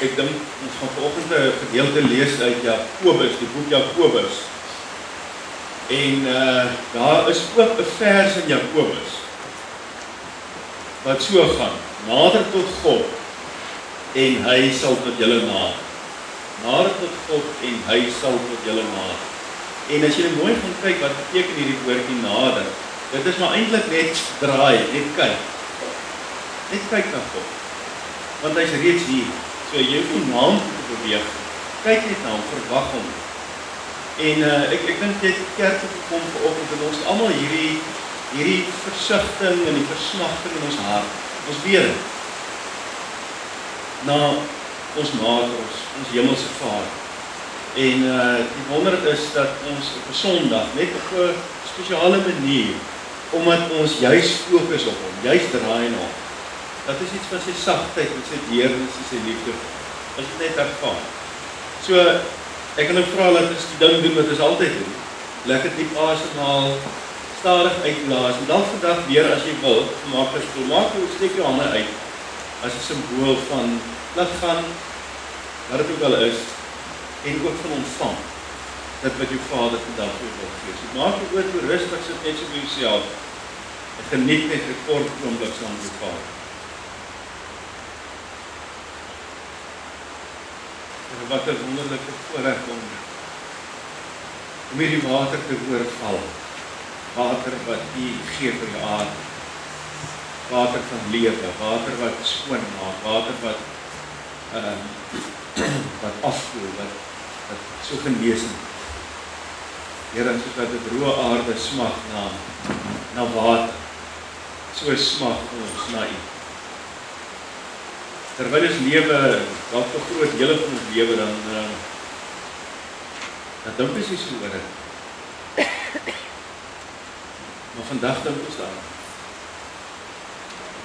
Ek dink ons gaan vanoggend 'n gedeelte lees uit Jakobus, die boek Jakobus. En daar is ook 'n vers in Jakobus wat so gaan: nader tot God en hy sal tot julle nader. Nader tot God en hy sal tot julle nader. En as jy mooi gaan kyk wat beteken hierdie woordjie nader, dit is maar eintlik net draai, net kyk. Net kyk na God. Want hy's reeds hier. So jy hoef nie naam te beweeg. Kyk net na hom, verwag hom. En ek dink jy het kerk toe gekom vanoggend en ons het almal hierdie versigtiging en die versnagting in ons hart. Ons weet na ons Maker, ons hemelse Vader. En die wonder is dat ons op 'n Sondag net op 'n spesiale manier, omdat ons juis fokus op hom, juis draai na hom. Dat is iets van sy sagtheid, met sy deernis en sy liefde. As jy net ervaar. So, ek kan nou vra dat ons die ding doen wat ons altyd doen. Lekker diep asemhaal, stadig uitblaas, en dan vandag weer as jy wil, maak jou steek jou hande uit, as 'n simbool van, laat gaan, wat dit ook al is, en ook van ontvang, dit wat jou Vader vandag vir jou wil gee. So maak jou oor toe rustig, sit net so by jouself, en geniet net 'n kort oomblik saam met jou Vader. En wat 'n wonderlike voorreg om hierdie water te hoor val. Water wat U gee vir die aarde. Water van lewe, water wat skoon maak, water wat afkoel, wat so genesend. Here, soos wat die droë aarde smag na water, so smag ons na U. Terwyl ons lewe, dalk 'n groot dele van ons lewe, dan dink ons nie so oor dit. Maar vandag dink ons daar.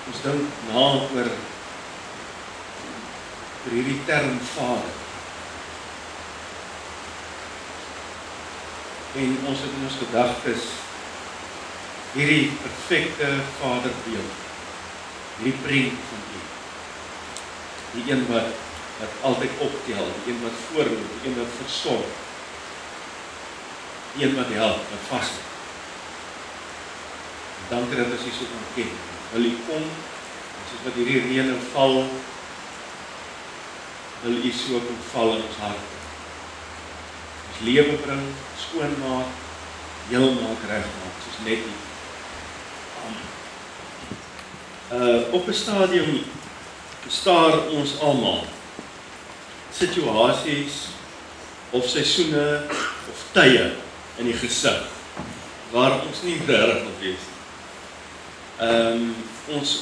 Ons dink na oor hierdie term Vader. En ons het in ons gedagtes hierdie perfekte Vaderbeeld, hierdie prent van U. Die een wat altyd optel, die een wat voorloop, die een wat versorg, die een wat help, wat vasthou. Dankie dat ons U so kan ken. Wil U kom, soos wat hierdie reën val, wil U so kom val in ons hart. Ons lewe bring, skoon maak, heel maak, reg maak, soos net U. Op 'n stadium staar ons almal situasies of seisoene of tye in die gesig waar ons nie reg wil wees nie.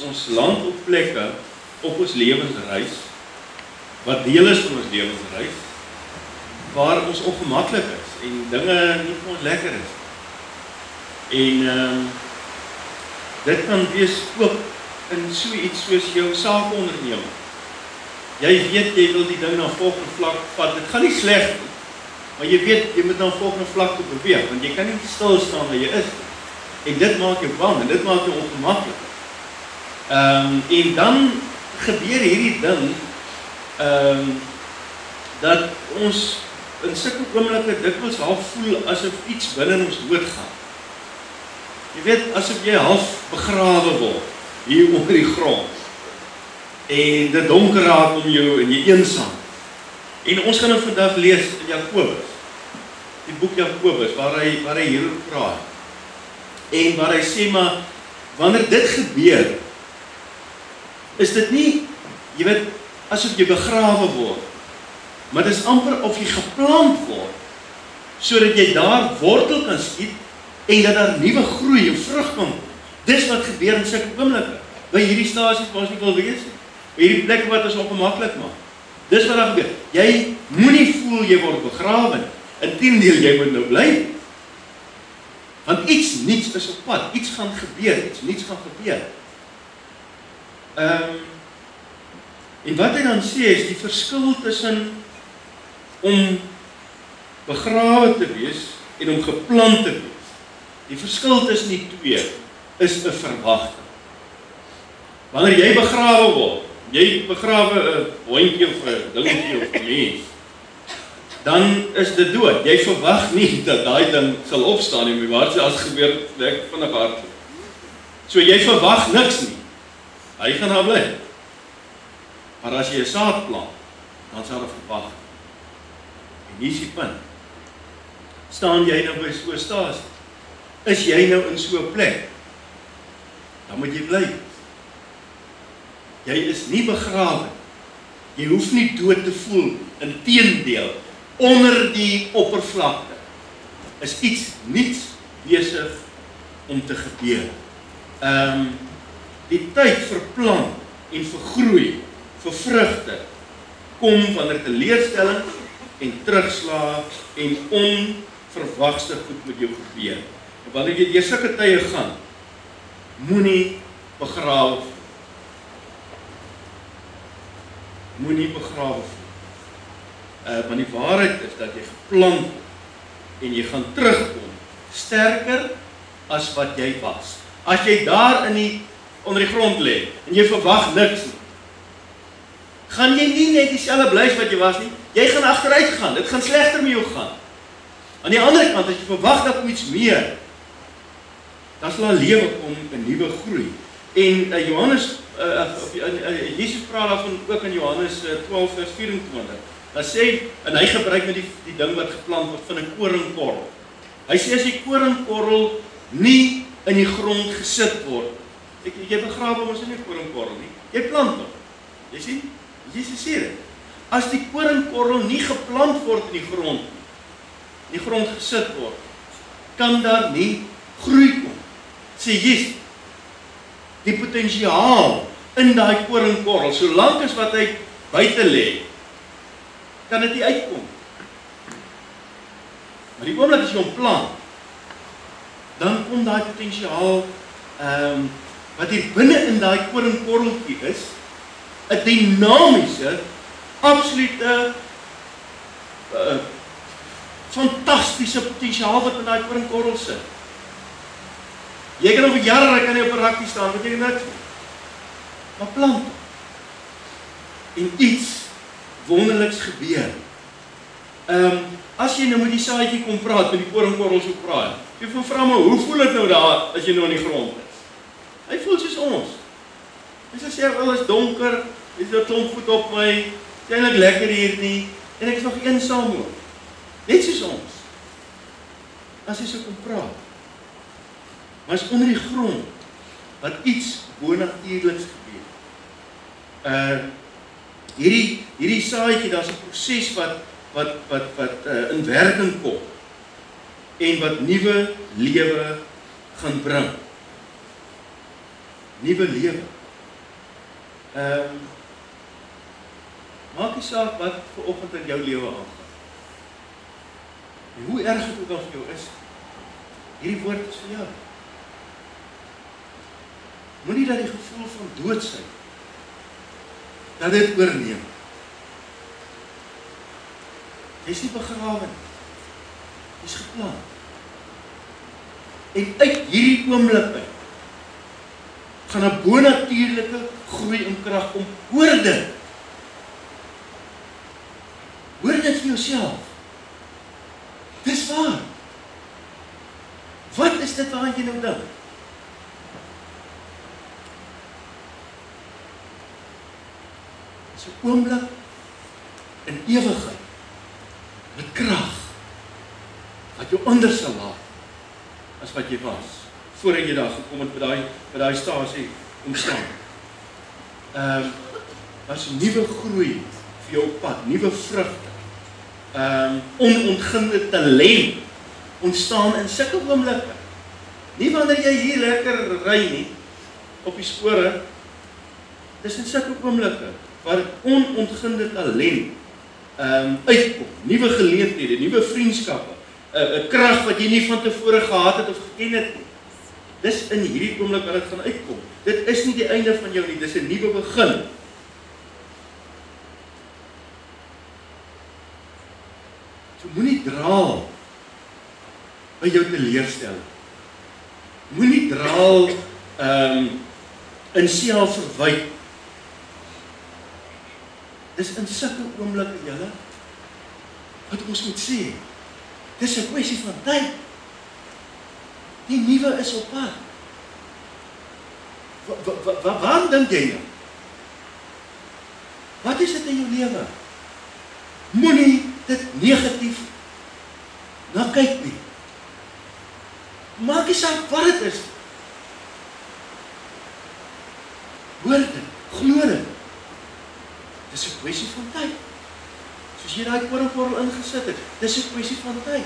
Ons land op plekke op ons lewensreis wat deel is van ons lewensreis waar ons ongemaklik is en dinge nie vir ons lekker is. En dit kan wees ook in so iets soos jou saakonderneming. Jy weet jy wil die ding na volgende vlak vat. Dit gaan nie sleg nie, maar jy weet jy moet na volgende vlak toe beweeg, want jy kan nie stil staan waar jy is. En dit maak jou bang en dit maak jou ongemaklik. En dan gebeur hierdie ding dat ons in sulke oomblikke dikwels half voel asof iets binne ons doodgaan. Jy weet, asof jy half begrawe word hier onder die grond. En dit donker raak om jou en jy eensaam. En ons gaan nou vandag lees in Jakobus. Die boek Jakobus waar hy hieroor praat. En waar hy sê maar wanneer dit gebeur, is dit nie, jy weet, asof jy begrawe word, maar dit is amper of jy geplant word, sodat jy daar wortel kan skiet en dat daar nuwe groei en vrug kan kom. Dis wat gebeur in sulke oomblikke, by hierdie stasies waar ons nie wil wees nie, by hierdie plekke wat ons ongemaklik maak. Dis wat daar gebeur. Jy moenie voel jy word begrawe nie. Inteendeel, jy moet nou bly. Want iets niets is op pad, iets gaan gebeur, iets niets gaan gebeur. En wat hy dan sê is die verskil tussen om begrawe te wees en om geplant te wees. Die verskil tussen die twee is 'n verwagting. Wanneer jy begrawe word, jy begrawe 'n hondjie of 'n dingetjie of 'n mens, dan is dit dood. Jy verwag nie dat daai ding sal opstaan nie, maar wat as gebeur werk vinnig hardloop. So jy verwag niks nie. Hy gaan daar bly. Maar as jy 'n saad plant, dan sal jy verwag. En hier is die punt. Staan jy nou by so 'n stasie? Is jy nou in so 'n plek? Dan moet jy bly. Jy is nie begrawe. Jy hoef nie dood te voel. Inteendeel, onder die oppervlakte is iets niets besig om te gebeur. Die tyd vir plant en vir groei, vir vrugte, kom wanneer teleurstelling en terugslag en onverwagte goed met jou gebeur. En wanneer jy deur sulke tye gaan, moenie begrawe voel. Moenie begrawe voel. Want die waarheid is dat jy geplant word en jy gaan terugkom sterker as wat jy was. As jy daar onder die grond lê en jy verwag niks nie, gaan jy nie net dieselfde bly as wat jy was nie. Jy gaan agteruit gaan. Dit gaan slegter met jou gaan. Aan die ander kant, as jy verwag dat iets meer, dan sal 'n lewe kom, 'n nuwe groei. En Johannes Jesus praat daarvan ook in Johannes 12 vers 24. Dan sê, en hy gebruik met die ding wat geplant word van 'n koringkorrel. Hy sê as die koringkorrel nie in die grond gesit word, jy begrawe mos nie 'n koringkorrel nie, jy plant hom. Jy sien? Jesus sê dit. As die koringkorrel nie geplant word in die grond gesit word, kan daar nie groei kom. Sê Jesus, die potensiaal in daai koringkorrel, solank as wat hy buite lê, kan dit nie uitkom. Maar die oomblik as jy hom plant, dan kom daai potensiaal wat hier binne in daai koringkorreltjie is, 'n dinamiese, absolute fantastiese potensiaal wat in daai koringkorrel sit. Jy kan over jare kan jy op 'n rakkie staan, weet jy niks nie. Maar plant. En iets wonderliks gebeur. As jy nou met die saadjie kom praat, met die koringkorrel so praat. Jy vra maar, hoe voel dit nou daar as jy nou in die grond is? Hy voel soos ons. Hy sê wel is donker, is 'n klomp goed op my, is eintlik lekker hier nie en ek is nog eensaam ook. Net soos ons. As jy so kom praat. Maar is onder die grond wat iets bonatuurliks gebeur. Hierdie saadjie, daar's 'n proses wat in werking kom en wat nuwe lewe gaan bring. Nuwe lewe. Maak nie saak wat vir oggend in jou lewe aangaan. En hoe erg dit ook al vir jou is, hierdie woord is vir jou. Moenie dat die gevoel van doodsheid, dat dit oorneem. Jy's nie begrawe nie. Jy's geplant. En uit hierdie oomblik uit, gaan 'n bonatuurlike groei in krag kom. Hoor dit. Hoor dit vir jouself. Dis waar. Wat is dit waaraan jy nou dink? Dis 'n oomblik in ewigheid met krag wat jou anders sal laat as wat jy was voordat jy daar gekom het by daai stasie omstaan. As 'n nuwe groei vir jou pad, nuwe vrugte. Onontginde talent ontstaan in sulke oomblikke. Nie wanneer jy hier lekker ry nie op die spore. Dis in sulke oomblikke waar onontginde talent uitkom, nuwe geleenthede, nuwe vriendskappe, 'n krag wat jy nie van tevore gehad het of geken het nie. Dis in hierdie oomblik wat dit gaan uitkom. Dit is nie die einde van jou nie, dis 'n nuwe begin. So moenie draal by jou teleurstelling. Moenie draal in selfverwyte. dis in sulke oomblikke julle wat ons moet sê. Dis 'n kwessie van tyd. Die nuwe is op pad. Waar dink jy nou? Wat is dit in jou lewe? Moenie dit negatief na kyk nie. Maak nie saak wat dit is. Hoor dit, glo dit. Dis 'n kwessie van tyd. Soos jy daai koringkorrel ingesit het, dis 'n kwessie van tyd.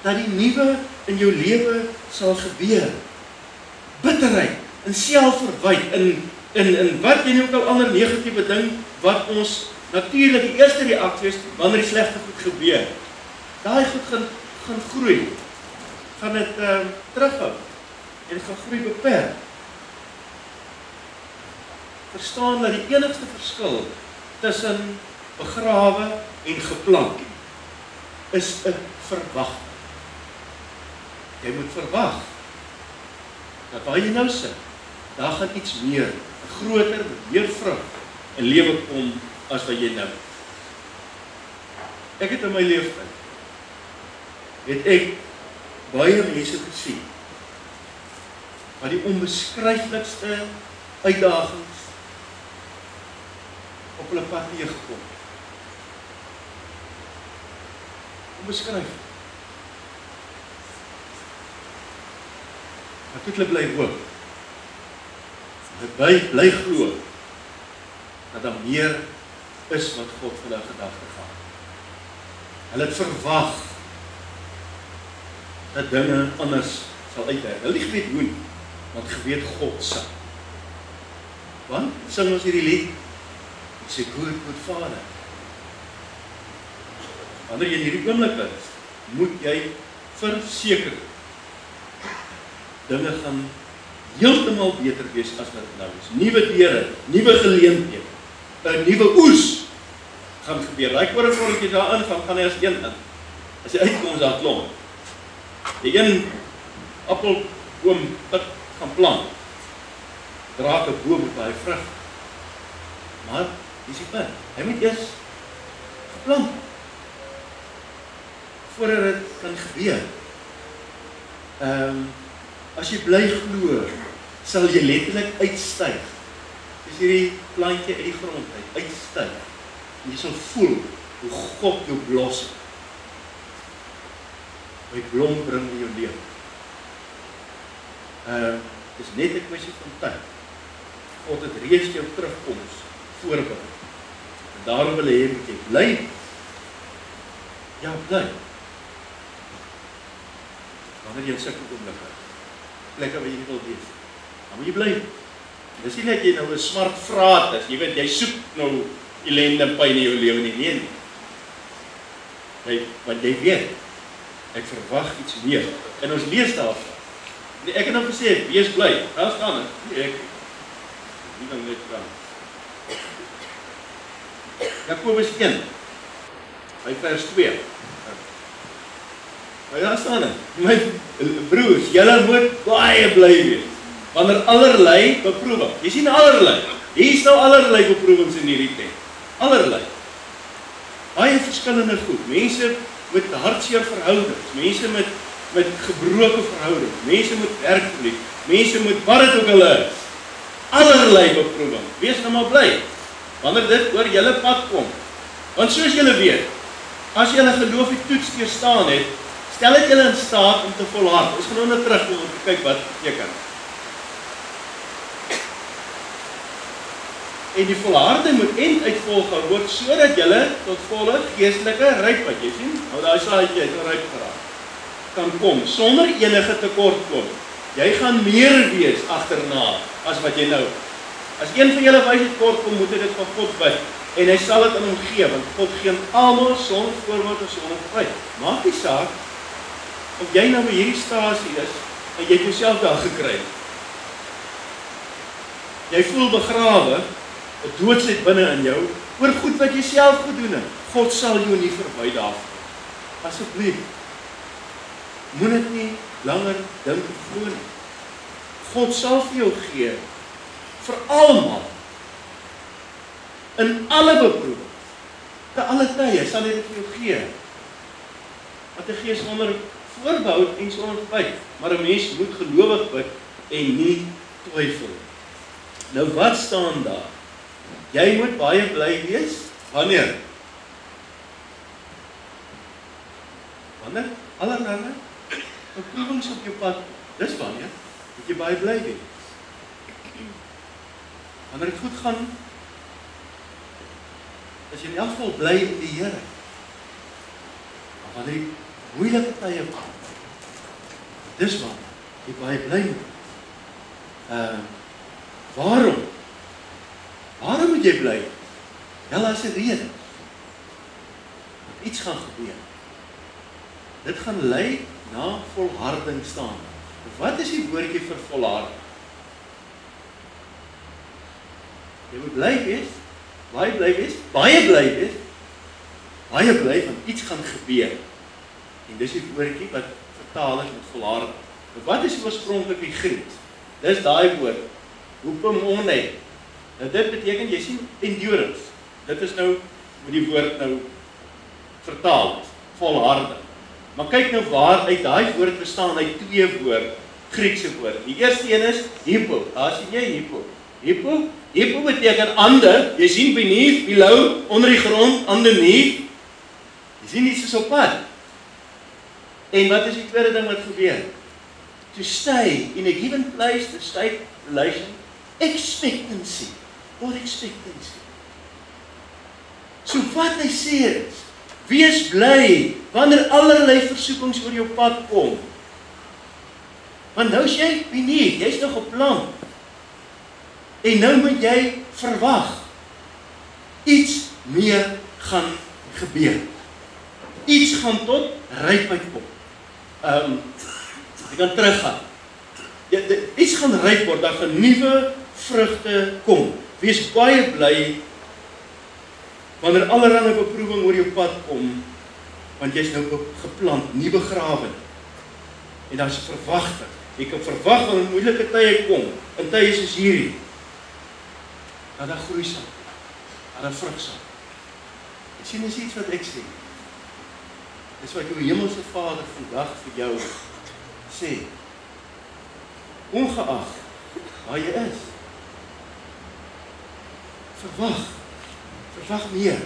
Dat die nuwe in jou lewe sal gebeur. Bitterheid, en selfverwyd, in wat jy nou ook al ander negatiewe ding, wat ons natuurlik die eerste reaksie is, wanneer die slegte goed gebeur. Daai goed gaan groei. Gaan dit terughou. En gaan groei beperk. Verstaan dat die enigste verskil tussen begrawe en geplant is 'n verwagting. Jy moet verwag dat waar jy nou sit, daar gaan iets meer, 'n groter, meer vrug in lewe kom as wat jy nou het. Ek het in my lewe het ek baie mense gesien wat die onbeskryflikste uitdagings op hulle pad teëgekom. Onbeskryf. Maar toe hulle bly hoop. Hulle bly glo dat daar meer is wat God vir hulle gedagte gehad. Hulle het verwag dat dinge anders sal uitwerk. Hulle het nie geweet hoe, want geweet God sal. Want sing ons hierdie lied, He's a good, good Father. Wanneer jy in hierdie oomblik is, moet jy verseker dinge gaan heeltemal beter wees as wat dit nou is. Nuwe deure, nuwe geleenthede, 'n nuwe oes gaan gebeur. Daai koringkorreltjie daarin gaan hy as een in. As hy uitkom, is daar klomp. Die een appelboom wat gaan plant, draak 'n boom met baie vrug. Maar dis die punt. Hy moet eers geplant voordat dit kan gebeur. As jy bly glo, sal jy letterlik uitstyg. Dis hierdie plantjie uit die grond uitstyg. En jy sal voel hoe God jou blossom. Hy blom bring in jou lewe. Dis net 'n kwessie van tyd. God het reeds jou terugkoms voorberei. En daarom wil hy moet jy bly. Ja, bly. Wanneer jy in sulke oomblikke plekke waar jy nie wil wees, dan moet jy bly. Dis nie net jy nou 'n smart vraat is, jy weet jy soek nou ellende en pyn in jou lewe nie. Nee. Want jy weet, ek verwag iets meer. En ons lees daarvan. Ek het nou gesê, wees bly. Daar staan dit. Ek nie dan net kan. Jakobus 1, by vers 2. Maar daar staan dit. My broers, julle moet baie bly wees. Wanneer allerlei beproewing. Jy sien allerlei. Hier is nou allerlei beproewings in hierdie teks. Allerlei. Baie verskillende goed. Mense met hartseer verhoudings, mense met gebroke verhoudings, mense met werkverlies, mense met wat dit ook al is. Allerlei beproewing. Wees nou maar bly. Wanneer dit oor julle pad kom. Want soos julle weet, as julle geloof die toets deurstaan het, stel dit julle in staat om te volhard. Ons gaan nou net terugkom om te kyk wat beteken. En die volharding moet uitvolg word sodat julle tot volle geestelike rypheid, jy sien, nou daai saadjie het nou ryp geraak, kan kom sonder enige tekortkoming. Jy gaan meer wees agterna as wat jy nou. As een van julle wysheid kort kom, moet hy dit van God bid en hy sal dit aan hom gee, want God gee aan almal sonder voorwaarde en sonder prys. Maak nie saak of jy nou by hierdie stasie is en jy het jouself daar gekry. Jy voel begrawe, 'n doodsheid binne in jou, oor goed wat jy self gedoen het. God sal jou nie verby daarvan. Asseblief, moet dit nie langer dink of glo nie. God sal vir jou gee, vir almal, In alle beproewing, te alle tye sal hy dit vir jou gee. Want hy gee sonder voorbehou en sonder twyfel. Maar 'n mens moet gelowig bid en nie twyfel. Nou wat staan daar? Jy moet baie bly wees. Wanneer? Wanneer? Allerlei beproewings op jou pad. Dis wanneer moet jy baie bly wees. Wanneer dit goed gaan, is jy in elk geval bly in die Here. Maar wanneer die moeilike tye kom, dis wanneer jy baie bly moet. Waarom? Waarom moet jy bly? Wel, as 'n rede. Iets gaan gebeur. Dit gaan lei na volharding staan. Wat is die woordjie vir volharding? Jy moet bly wees, baie bly wees, baie bly wees, baie bly, want iets gaan gebeur. En dis die woordjie wat vertaal is met volharding. Wat is die oorspronklike Grieks? Dis daai woord, hupomone. Nou dit beteken, jy sien, endurance. Dit is nou hoe die woord nou vertaal is, volharding. Maar kyk nou waar uit daai woord bestaan, uit twee woord, Griekse woord. Die eerste een is hypo. Daar sien jy hypo. Hypo beteken under. Jy sien beneath, below, onder die grond, underneath. Jy sien iets is op pad. En wat is die tweede ding wat gebeur? To stay in a given place, to stay relation, expectancy, or expectancy. So wat hy sê is, wees bly, wanneer allerlei versoekings oor jou pad kom. Want nou is jy beneath, jy is nog op land. En nou moet jy verwag, iets meer gaan gebeur. Iets gaan tot rypheid kom. Jy kan teruggaan. Iets gaan ryp word, daar gaan nuwe vrugte kom. Wees baie bly, wanneer allerlei beproewing oor jou pad kom, want jy is nou geplant, nie begrawe nie. En daar is 'n verwagting. Jy kan verwag wanneer moeilike tye kom, in tye soos hierdie, dat daar groei sal, dat daar vrug sal. Jy sien, dis iets wat ek sê. Dis wat jou hemelse Vader vandag vir jou sê. Ongeag waar jy is, verwag meer.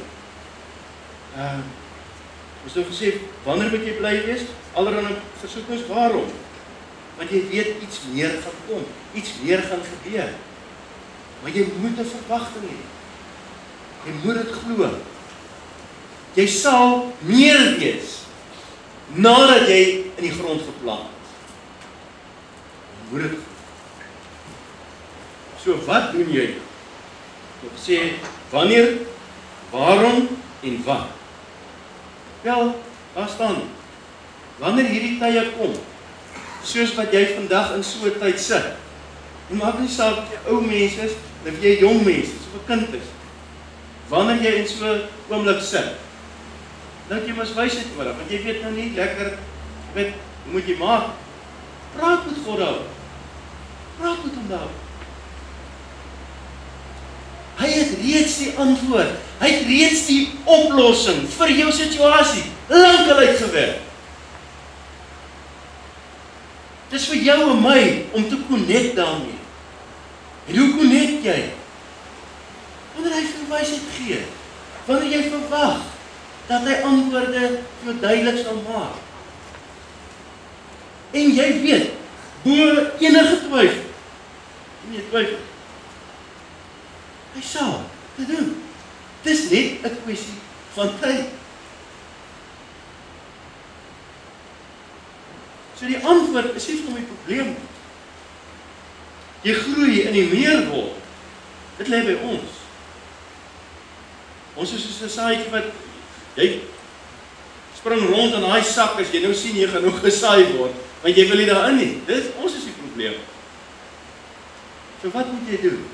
Ons het gesê, wanneer moet jy bly wees? Allerlei versoekings, waarom? Want jy weet iets meer gaan kom, iets meer gaan gebeur. Maar jy moet 'n verwagting hê. Jy moet dit glo. Jy sal meer wees nadat jy in die grond geplant is. Jy moet dit glo. So wat doen jy? Ek sê wanneer, waarom en wat? Wel, daar staan. Wanneer hierdie tye kom, soos wat jy vandag in so 'n tyd sit. Jy maak nie saak of jy ou mens is, of jy jong mens is, of 'n kind is. Wanneer jy in so 'n oomblik sit, nou jy mos wysheid nodig, want jy weet nou nie lekker, hoe moet jy maak? Praat met God daaroor. Praat met hom daaroor. Hy het reeds die antwoord. Hy het reeds die oplossing vir jou situasie lankal uitgewerk. Dis vir jou en my om te connect daarmee. En hoe connect jy? Wanneer hy vir wysheid gee. Wanneer jy verwag dat hy antwoorde vir jou duidelik sal maak. En jy weet, bo enige twyfel. Nie twyfel. Hy sal dit doen. Dis net 'n kwessie van tyd. So die antwoord is nie vir my probleem. Jy groei in die meer word. Dit lê by ons. Ons is soos 'n saadjie wat jy spring rond in daai sak as jy nou sien jy gaan nog gesaai word, want jy wil nie daarin nie. Ons is die probleem. So wat moet jy doen?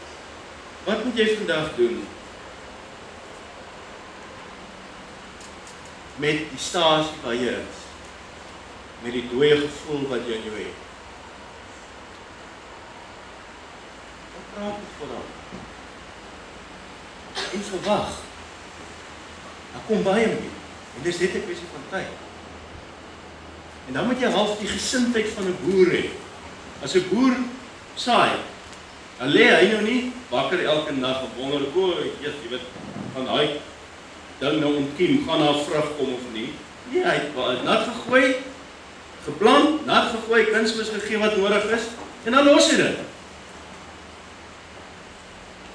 Wat moet jy vandag doen? Met die stasie waar jy is. Met die dooie gevoel wat jy in jou het. Wat praat met God dan? en verwag. Dan kom baie meer. En dis net 'n kwessie van tyd. En dan moet jy half die gesindheid van 'n boer hê. As 'n boer saai, dan lê hy nou nie wakker elke nag en wonder, jy weet, van daai ding nou ontkiem, gaan daar vrug kom of nie. Nee, hy het nat gegooi, geplant, nat gegooi, kunsmis gegee wat nodig is, en dan los hy dit.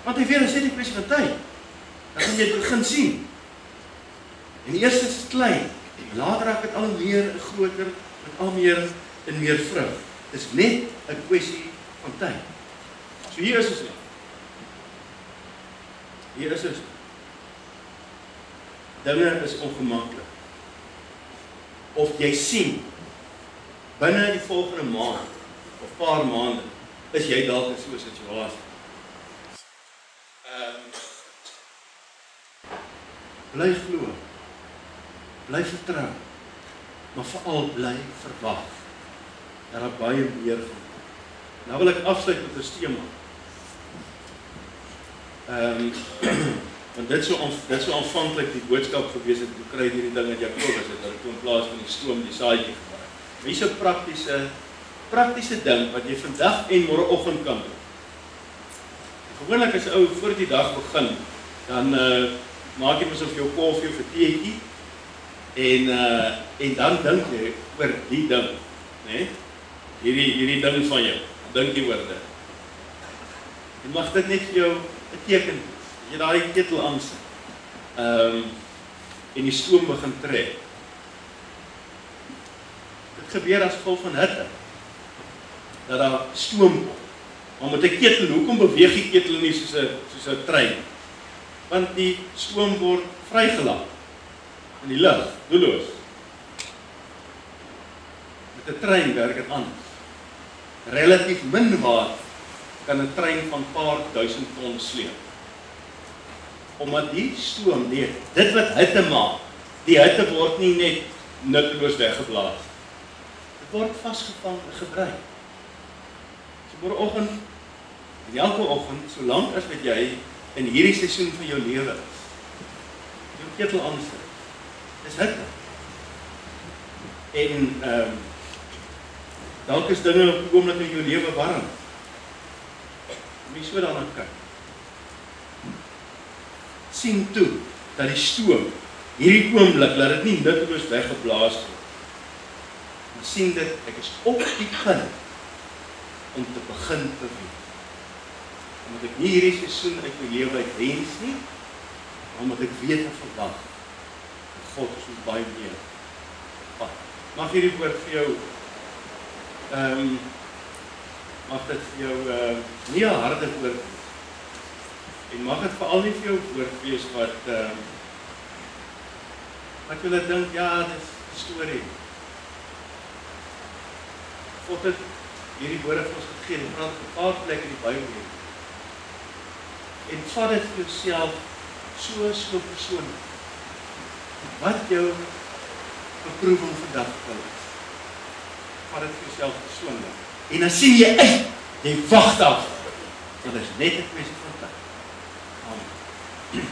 Want hy weet, as jy die kwessie van tyd, dan gaan jy dit begin sien. En die eerste is klein, later raak het al meer groter, met al meer en meer vrug. Dit is net 'n kwessie van tyd. So hier is ons net. Hier is ons. Dinge is ongemaklik. Of jy sien, binne die volgende maand, of paar maande, is jy dalk in so 'n situasie. Bly glo, bly vertrou, maar veral bly verwag, dat daar baie meer gaan. Nou wil ek afsluit met 'n tema. Want dit so aanvanklik die boodskap gewees het, hoe kry hierdie ding uit Jakobus, dat ek in plaas van die stoom die saadjie gebruik. Hier is 'n praktiese ding, wat jy vandag en môreoggend kan doen. Gewoonlik as 'n ou voor die dag begin, dan maak jy mos of jou koffie of 'n teetjie, en dan dink jy oor die ding, né? Hierdie ding van jou, dink jy oor dit. En mag dit net vir jou 'n teken, as jy daai ketel aansit, en die stoom begin trek. Dit gebeur as gevolg van hitte, dat daar stoom kom. Maar met 'n ketel, hoekom beweeg die ketel nie soos 'n trein? Want die stoom word vrygelaat in die lug, doelloos. Met 'n trein werk dit anders. Relatief min water kan 'n trein van paar duisend ton sleep. Omdat die stoom, dit wat hitte maak, die hitte word nie net nutteloos weggeblaas. Dit word vasgevang en gebruik. So môreoggend, en elke oggend, solank as wat jy in hierdie seisoen van jou lewe is, jou ketel aansit, dis hitte. En dalk is dinge op die oomblik in jou lewe warm. Moet jy so daarna kyk. Sien toe, dat die stoom, hierdie oomblik, laat dit nie nutteloos weggeblaas word. En sien dit, ek is op die punt, om te begin beweeg. Omdat ek nie hierdie seisoen uit my lewe uit wens nie, maar omdat ek weet en verwag, dat God is ons baie meer. Mag hierdie woord vir jou, mag dit vir jou nie 'n harde woord wees. En mag dit veral nie vir jou woord wees wat jy dink, ja, dit is 'n storie. God het hierdie woorde vir ons gegee, en praat op 'n paar plekke in die Bybel. En vat dit vir jouself so persoonlik. Wat jou beproewing vandag is. Vat dit vir jouself persoonlik. En dan sien jy uit, jy wag daarvoor. Dit is net 'n kwessie van tyd. Amen.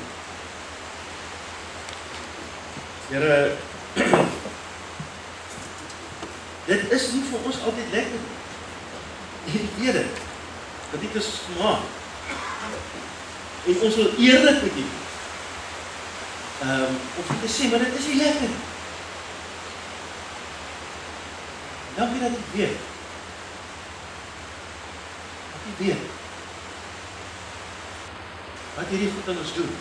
Here, dit is nie vir ons altyd lekker nie. Jy weet dit. Dat dit is gemaak. En ons wil eerlik met U. Of te sê, maar dit is nie lekker nie. Dankie dat U weet. Dat U weet. Wat hierdie goed aan ons doen.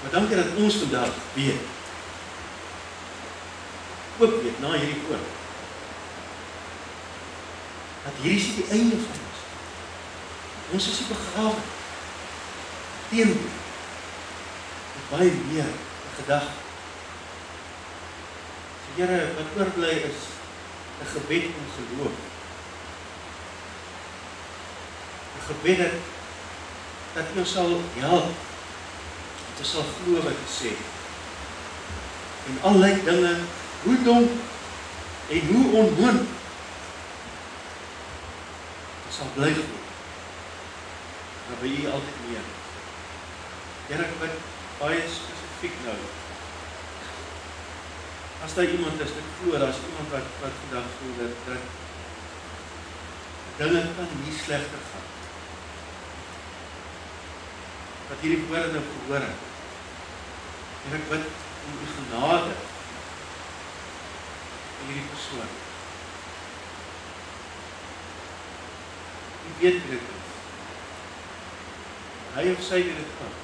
Maar dankie dat ons vandag weet. Ook weet, na hierdie woord. Dat hierdie is die einde van ons. Ons is nie begrawe. Teenoor. Met baie meer 'n gedagte. So Here, wat oorbly is 'n gebed om geloof. 'n Gebed dat U ons sal help. Dat ons sal glo wat U sê. En al lyk dinge hoe donker en hoe onmoontlik. Ons sal bly glo. dan wil jy altyd meer. Here, ek bid baie spesifiek nou. As daar iemand is, ek glo, daar is iemand wat vandag voel dat dinge kan nie slegter gaan. Wat hierdie woorde nou gehoor het. En ek bid om die genade vir hierdie persoon. Jy weet wie dit is. Hy of sy weet dit kan.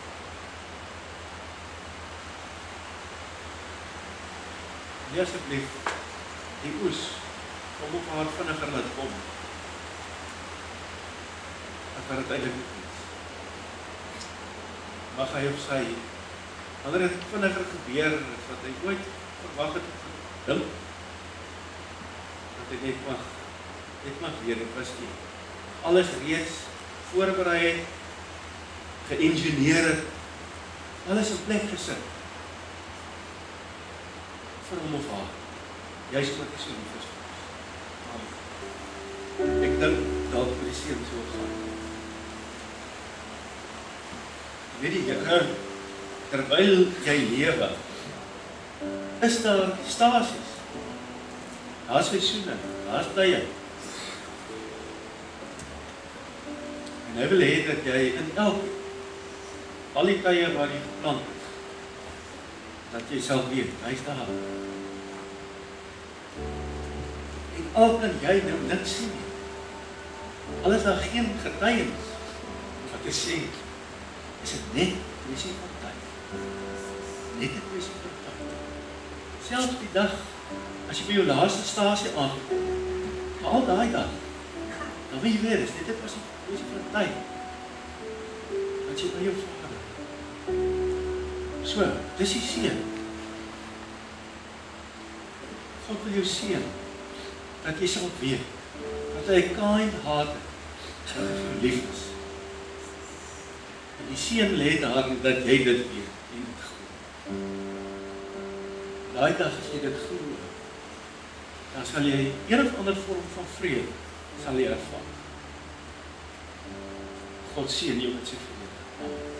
En asseblief, die oes, kom op haar vinniger laat kom. As wat het eintlik is. Mag hy of sy, wanneer het vinniger gebeur, is wat hy ooit verwag het, dink, dat hy net mag weer, dit was nie. Alles reeds voorberei het, geïngineer het, alles in plek gesit, vir hom of haar, juist wat hy so lief is vir ons. Amen. Ek dink, dalk vir die seun so gaan. Weet jy, terwyl jy lewe, is daar stasies, daar is seisoene, daar is tye. En hy wil hê dat jy in al die tye waar jy geplant is, dat jy sal weet, hy is daar. En al kan jy nou niks sien nie. Al is daar geen getuienis, wat jy sê, is dit net 'n kwessie van tyd. Net 'n kwessie van tyd. Selfs die dag, as jy by jou laaste stasie aangekom, al daai dag, dan weet jy weer, is net 'n kwessie van tyd. Want jy by jou Vader. So, dis die seën. God wil jou seën, dat jy sal weet, dat hy kind-hearted, dat hy vir lief is. En die seën lê daarin dat jy dit weet en dit glo. Daai dag as jy dit glo, dan sal jy een of ander vorm van vrede sal jy ervaar. God seën jou met sy vrede. Amen.